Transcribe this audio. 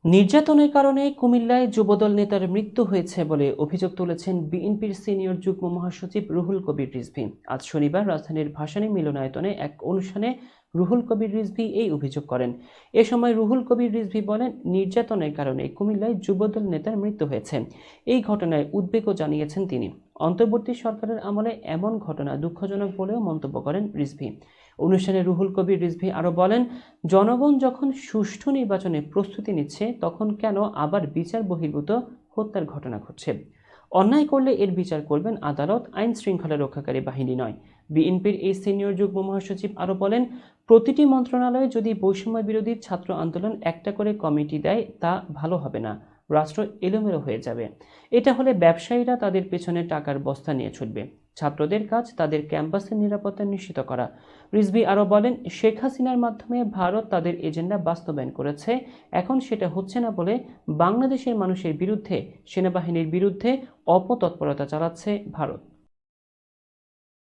নির্যাতনের কারণে কুমিল্লায় যুবদল নেতার মৃত্যু হয়েছে বলে অভিযোগ তুলেছেন বিএনপির সিনিয়র যুগ্ম মহাসচিব রুহুল কবির রিজভী। আজ শনিবার রাজধানীর ভাসানী মিলনায়তনে এক অনুষ্ঠানে রুহুল কবির রিজভী এই অভিযোগ করেন। এ সময় রুহুল কবির রিজভী বলেন, নির্যাতনের কারণে কুমিল্লায় যুবদল নেতার মৃত্যু হয়েছে। এই ঘটনায় উদ্বেগও জানিয়েছেন তিনি। অন্তর্বর্তী সরকারের আমলে এমন ঘটনা দুঃখজনক বলেও মন্তব্য করেন রিজভী। অনুষ্ঠানে রুহুল কবির রিজভী আরও বলেন, জনগণ যখন সুষ্ঠু নির্বাচনে প্রস্তুতি নিচ্ছে তখন কেন আবার বিচার বহির্ভূত হত্যার ঘটনা ঘটছে? অন্যায় করলে এর বিচার করবেন আদালত, আইন শৃঙ্খলা রক্ষাকারী বাহিনী নয়। বিএনপির এই সিনিয়র যুগ্ম মহাসচিব আরও বলেন, প্রতিটি মন্ত্রণালয়ে যদি বৈষম্য বিরোধী ছাত্র আন্দোলন একটা করে কমিটি দেয় তা ভালো হবে না, রাষ্ট্র এলোমেলো হয়ে যাবে। এটা হলে ব্যবসায়ীরা তাদের পেছনে টাকার বস্তা নিয়ে ছুটবে। ছাত্রদের কাজ তাদের ক্যাম্পাসের নিরাপত্তা নিশ্চিত করা। রিজভী আরও বলেন, শেখ হাসিনার মাধ্যমে ভারত তাদের এজেন্ডা বাস্তবায়ন করেছে, এখন সেটা হচ্ছে না বলে বাংলাদেশের মানুষের বিরুদ্ধে, সেনাবাহিনীর বিরুদ্ধে অপতৎপরতা চালাচ্ছে ভারত।